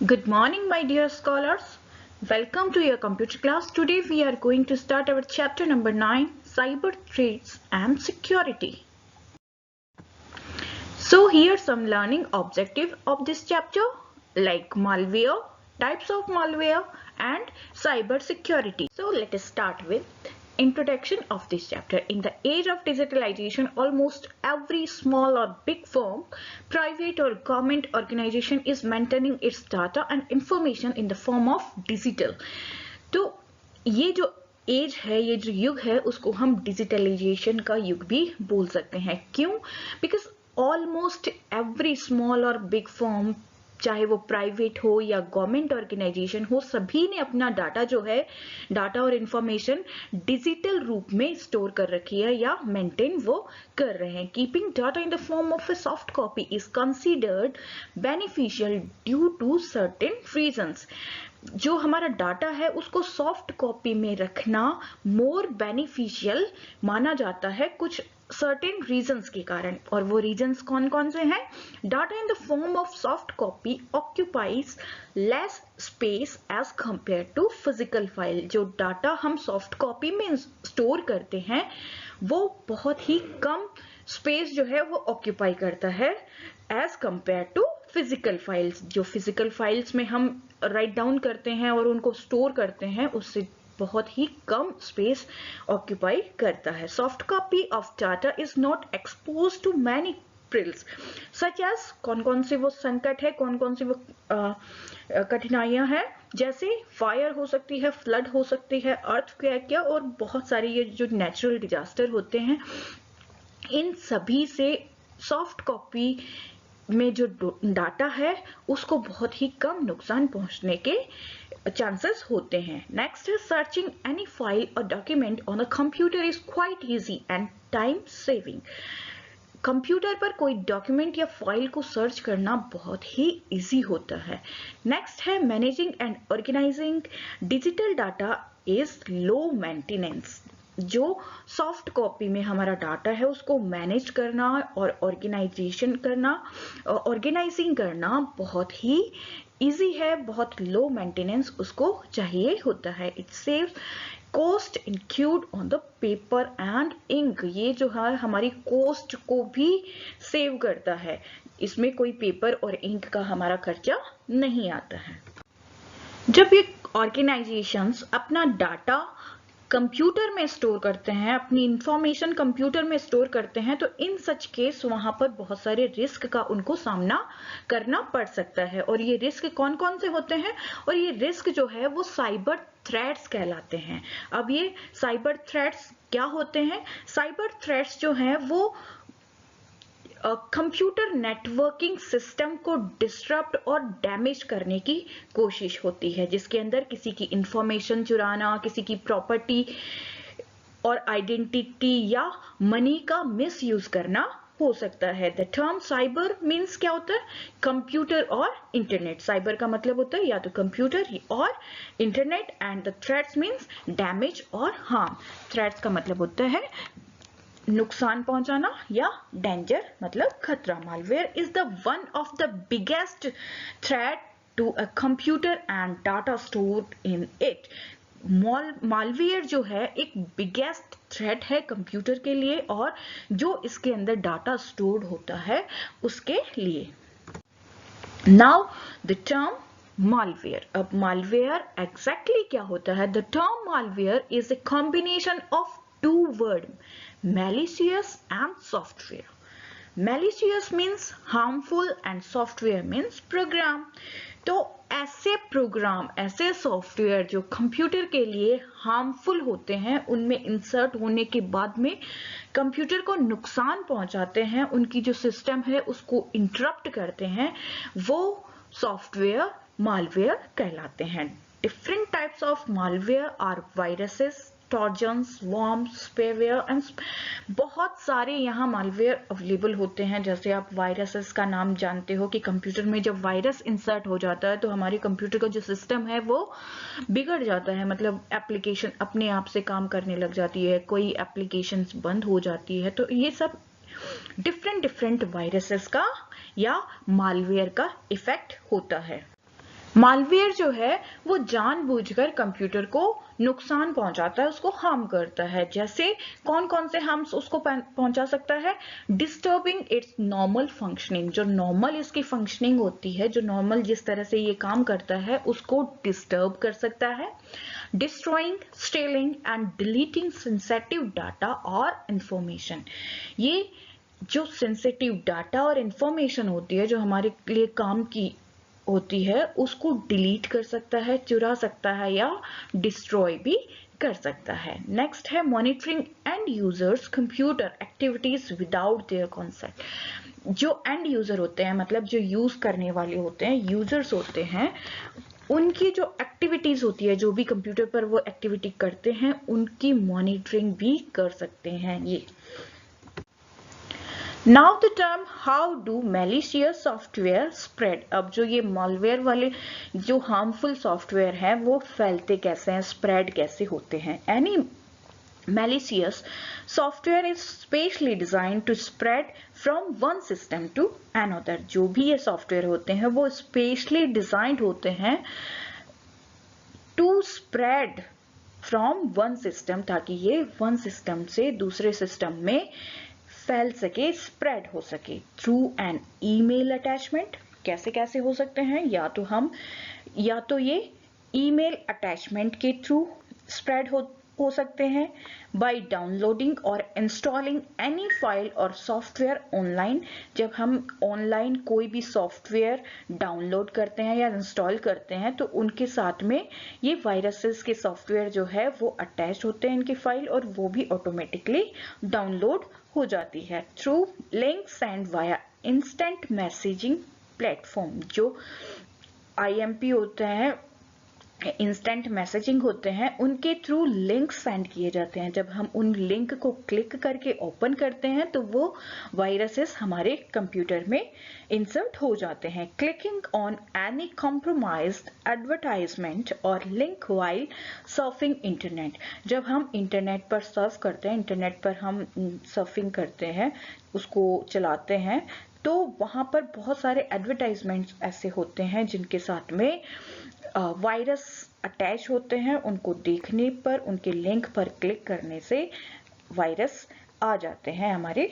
Good morning, my dear scholars. Welcome to your computer class. Today we are going to start our chapter number 9, Cyber Threats and Security. So here some learning objective of this chapter like malware, types of malware and cyber security. So let us start with introduction of this chapter. In the age of digitalization, almost every small or big firm, private or government organization is maintaining its data and information in the form of digital. तो ये जो as है, ये जो युग है, उसको हम डिजिटलाइजेशन का युग भी बोल सकते हैं. क्यों? बिकॉज ऑलमोस्ट एवरी स्मॉल और बिग फर्म, चाहे वो प्राइवेट हो या गवर्नमेंट ऑर्गेनाइजेशन हो, सभी ने अपना डाटा जो है, डाटा और इंफॉर्मेशन डिजिटल रूप में स्टोर कर रखी है या मेंटेन वो कर रहे हैं. Keeping data in the form of a soft copy is considered beneficial due to certain reasons. जो हमारा डाटा है उसको सॉफ्ट कॉपी में रखना मोर बेनिफिशियल माना जाता है कुछ सर्टेन रीजंस के कारण. और वो रीजंस कौन कौन से हैं? Data in the form of soft copy occupies less space as compare to physical file. जो डाटा हम सॉफ्ट कॉपी में स्टोर करते हैं वो बहुत ही कम स्पेस जो है वो ऑक्यूपाई करता है as compare to physical files. जो फिजिकल फाइल्स में हम राइट डाउन करते हैं और उनको स्टोर करते हैं, उससे बहुत ही कम स्पेस ऑक्यूपाई करता है. Soft copy of data is not expose to many perils such as कौन कौन से वो संकट है, कौन कौन सी वो कठिनाइयां हैं, जैसे फायर हो सकती है, फ्लड हो सकती है, अर्थक्वेक और बहुत सारे ये जो नेचुरल डिजास्टर होते हैं, इन सभी से सॉफ्ट कॉपी में जो डाटा है उसको बहुत ही कम नुकसान पहुंचने के चांसेस होते हैं. नेक्स्ट है सर्चिंग एनी फाइल और document on a computer is quite easy and time saving. Computer पर कोई डॉक्यूमेंट या फाइल को सर्च करना बहुत ही इजी होता है. नेक्स्ट है managing and organising digital data is low maintenance. जो सॉफ्ट कॉपी में हमारा डाटा है उसको मैनेज करना और ऑर्गेनाइजिंग करना बहुत ही इजी है, बहुत लो मेंटेनेंस उसको चाहिए होता है. It saves cost include on the paper and ink. ये जो है हमारी कॉस्ट को भी सेव करता है, इसमें कोई पेपर और इंक का हमारा खर्चा नहीं आता है. जब ये ऑर्गेनाइजेशंस अपना डाटा कंप्यूटर में स्टोर करते हैं, अपनी इंफॉर्मेशन कंप्यूटर में स्टोर करते हैं, तो इन सच केस वहां पर बहुत सारे रिस्क का उनको सामना करना पड़ सकता है. और ये रिस्क कौन कौन से होते हैं? और ये रिस्क जो है वो साइबर थ्रेट्स कहलाते हैं. अब ये साइबर थ्रेट्स क्या होते हैं? साइबर थ्रेट्स जो हैं वो कंप्यूटर नेटवर्किंग सिस्टम को डिस्टर्ब और डैमेज करने की कोशिश होती है, जिसके अंदर किसी की इंफॉर्मेशन चुराना, किसी की प्रॉपर्टी और आइडेंटिटी या मनी का मिसयूज करना हो सकता है. द टर्म साइबर मीन्स क्या होता है? कंप्यूटर और इंटरनेट. साइबर का मतलब होता है या तो कंप्यूटर और internet, and the threats means damage और हार्म. थ्रेट्स का मतलब होता है नुकसान पहुंचाना या डेंजर मतलब खतरा. Malware is the one of the biggest threat to a computer and data stored in it. Malware जो है एक बिगेस्ट थ्रेट है कंप्यूटर के लिए और जो इसके अंदर डाटा स्टोर्ड होता है उसके लिए. Now the term malware. अब मालवेयर एग्जैक्टली क्या होता है? The term malware is a combination of two word, malicious and software. Malicious means harmful and software means program. तो ऐसे प्रोग्राम, ऐसे सॉफ्टवेयर जो कंप्यूटर के लिए हार्मफुल होते हैं, उनमें इंसर्ट होने के बाद में कंप्यूटर को नुकसान पहुंचाते हैं, उनकी जो सिस्टम है उसको इंटरप्ट करते हैं, वो सॉफ्टवेयर मालवेयर कहलाते हैं. Different types of malware are viruses, trojans, worms, spyware and बहुत सारे यहाँ मालवेयर अवेलेबल होते हैं. जैसे आप वायरसेस का नाम जानते हो कि कंप्यूटर में जब वायरस इंसर्ट हो जाता है तो हमारे कंप्यूटर का जो सिस्टम है वो बिगड़ जाता है, मतलब एप्लीकेशन अपने आप से काम करने लग जाती है, कोई एप्लीकेशन बंद हो जाती है. तो ये सब डिफरेंट वायरसेस का या मालवेयर का इफेक्ट होता है. मालवेयर जो है वो जानबूझकर कंप्यूटर को नुकसान पहुंचाता है, उसको हार्म करता है। जैसे कौन कौन से हार्म्स उसको पहुंचा सकता है? डिस्टर्बिंग इट्स नॉर्मल फंक्शनिंग, जो नॉर्मल इसकी फंक्शनिंग होती है, जो नॉर्मल जिस तरह से ये काम करता है उसको डिस्टर्ब कर सकता है। Destroying, stealing and deleting sensitive data और इंफॉर्मेशन, ये जो सेंसिटिव डाटा और इंफॉर्मेशन होती है जो हमारे लिए काम की होती है उसको डिलीट कर सकता है, चुरा सकता है या डिस्ट्रॉय भी कर सकता है। नेक्स्ट है monitoring and users computer activities without their consent, जो एंड यूजर होते हैं मतलब जो यूज करने वाले होते हैं, यूजर्स होते हैं, उनकी जो एक्टिविटीज होती है, जो भी कंप्यूटर पर वो एक्टिविटी करते हैं उनकी मॉनिटरिंग भी कर सकते हैं ये। Now the term how do malicious software spread, अब जो ये मालवेयर वाले जो हार्मफुल सॉफ्टवेयर हैं वो फैलते कैसे हैं, स्प्रेड कैसे होते हैं। Any malicious software is specially designed to spread from one system to another, जो भी ये सॉफ्टवेयर होते हैं वो स्पेशली डिजाइंड होते हैं to spread from one system, ताकि ये वन सिस्टम से दूसरे सिस्टम में फैल सके, स्प्रेड हो सके। थ्रू एन ईमेल अटैचमेंट, कैसे कैसे हो सकते हैं, या तो ये ईमेल अटैचमेंट के थ्रू स्प्रेड हो सकते हैं, बाय डाउनलोडिंग और इंस्टॉलिंग एनी फाइल और सॉफ्टवेयर ऑनलाइन, जब हम ऑनलाइन कोई भी सॉफ्टवेयर डाउनलोड करते हैं या इंस्टॉल करते हैं तो उनके साथ में ये वायरसेस के सॉफ्टवेयर जो है वो अटैच होते हैं इनकी फाइल और वो भी ऑटोमेटिकली डाउनलोड हो जाती है। Through link send via instant messaging platform, जो IMP होते हैं, इंस्टेंट मैसेजिंग होते हैं, उनके थ्रू लिंक सेंड किए जाते हैं। जब हम उन लिंक को क्लिक करके ओपन करते हैं तो वो वायरसेस हमारे कंप्यूटर में इंसर्ट हो जाते हैं। Clicking on any compromised advertisement और लिंक वाइल सर्फिंग इंटरनेट, जब हम इंटरनेट पर सर्फ करते हैं, इंटरनेट पर हम सर्फिंग करते हैं, उसको चलाते हैं, तो वहां पर बहुत सारे एडवर्टाइजमेंट्स ऐसे होते हैं जिनके साथ में वायरस अटैच होते हैं। उनको देखने पर, उनके लिंक पर क्लिक करने से वायरस आ जाते हैं हमारे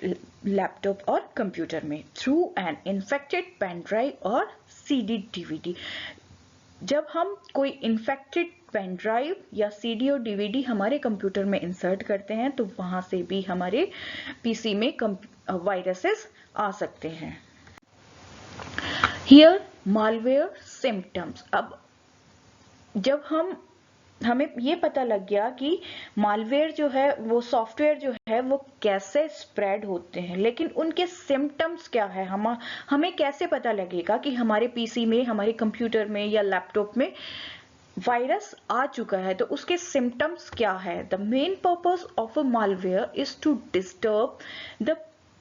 लैपटॉप और कंप्यूटर में। Through an infected pen drive और CD DVD, जब हम कोई इन्फेक्टेड पेन ड्राइव या CD और DVD हमारे कंप्यूटर में इंसर्ट करते हैं तो वहां से भी हमारे PC में वायरसेस आ सकते हैं। Here malware symptoms, अब जब हमें ये पता लग गया कि मालवेयर जो है वो सॉफ्टवेयर जो है वो कैसे स्प्रेड होते हैं, लेकिन उनके सिम्टम्स क्या है, हमें कैसे पता लगेगा कि हमारे PC में, हमारे कंप्यूटर में या लैपटॉप में वायरस आ चुका है, तो उसके सिम्टम्स क्या है। The main purpose of a malware is to disturb the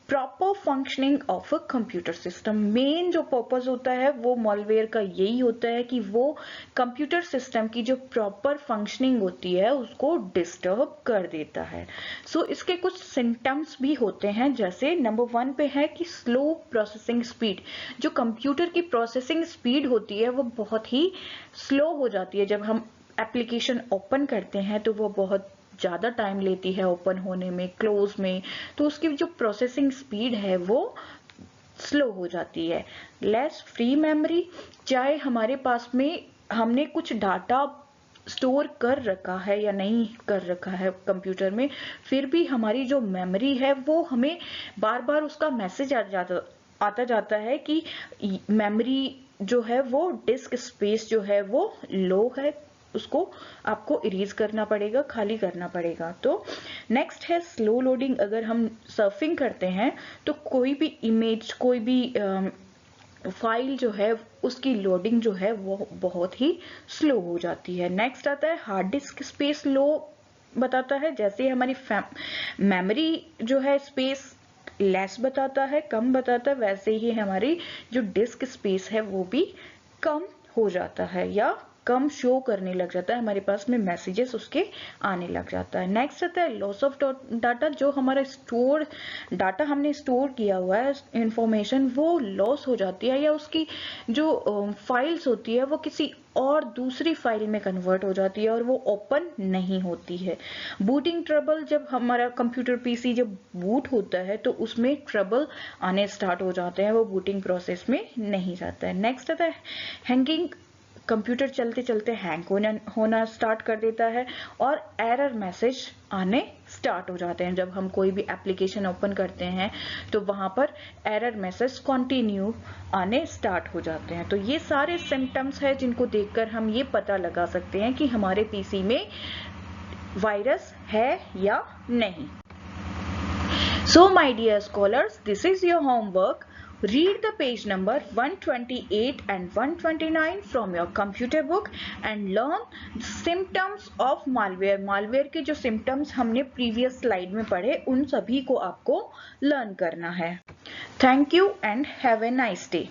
proper functioning of a computer system. Main जो पर्पस होता है वो मालवेयर का यही होता है कि वो कंप्यूटर सिस्टम की जो प्रॉपर फंक्शनिंग होती है उसको डिस्टर्ब कर देता है। सो इसके कुछ सिम्टम्स भी होते हैं, जैसे नंबर 1 पे है कि स्लो प्रोसेसिंग स्पीड, जो कंप्यूटर की प्रोसेसिंग स्पीड होती है वो बहुत ही स्लो हो जाती है। जब हम एप्लीकेशन ओपन करते हैं तो वो बहुत ज्यादा टाइम लेती है ओपन होने में, क्लोज में, तो उसकी जो प्रोसेसिंग स्पीड है वो स्लो हो जाती है। लेस फ्री मेमोरी, चाहे हमारे पास में हमने कुछ डाटा स्टोर कर रखा है या नहीं कर रखा है कंप्यूटर में, फिर भी हमारी जो मेमोरी है वो हमें बार बार उसका मैसेज आता जाता है कि मेमोरी जो है वो डिस्क स्पेस जो है वो लो है, उसको आपको इरेज करना पड़ेगा, खाली करना पड़ेगा। तो नेक्स्ट है स्लो लोडिंग, अगर हम सर्फिंग करते हैं तो कोई भी इमेज, कोई भी फाइल जो है उसकी लोडिंग जो है वो बहुत ही स्लो हो जाती है। नेक्स्ट आता है हार्ड डिस्क स्पेस लो बताता है, जैसे हमारी मेमोरी जो है स्पेस लेस बताता है, कम बताता है, वैसे ही हमारी जो डिस्क स्पेस है वो भी कम हो जाता है या कम शो करने लग जाता है, हमारे पास में मैसेजेस उसके आने लग जाता है। नेक्स्ट आता है लॉस ऑफ डाटा, जो हमारा स्टोर डाटा हमने स्टोर किया हुआ है इंफॉर्मेशन, वो लॉस हो जाती है, या उसकी जो फाइल्स होती है वो किसी और दूसरी फाइल में कन्वर्ट हो जाती है और वो ओपन नहीं होती है। बूटिंग ट्रबल, जब हमारा कंप्यूटर पीसी जब बूट होता है तो उसमें ट्रबल आने स्टार्ट हो जाते हैं, वो बूटिंग प्रोसेस में नहीं जाता है। नेक्स्ट आता है हैंगिंग, कंप्यूटर चलते चलते हैंग होना स्टार्ट कर देता है और एरर मैसेज आने स्टार्ट हो जाते हैं। जब हम कोई भी एप्लीकेशन ओपन करते हैं तो वहां पर एरर मैसेज कंटिन्यू आने स्टार्ट हो जाते हैं। तो ये सारे सिम्टम्स हैं जिनको देखकर हम ये पता लगा सकते हैं कि हमारे पीसी में वायरस है या नहीं। So my dear scholars, this is your homework. Read the page number 128 and 129 from your computer book and learn symptoms of malware. Malware के जो symptoms हमने previous slide में पढ़े उन सभी को आपको learn करना है। Thank you and have a nice day.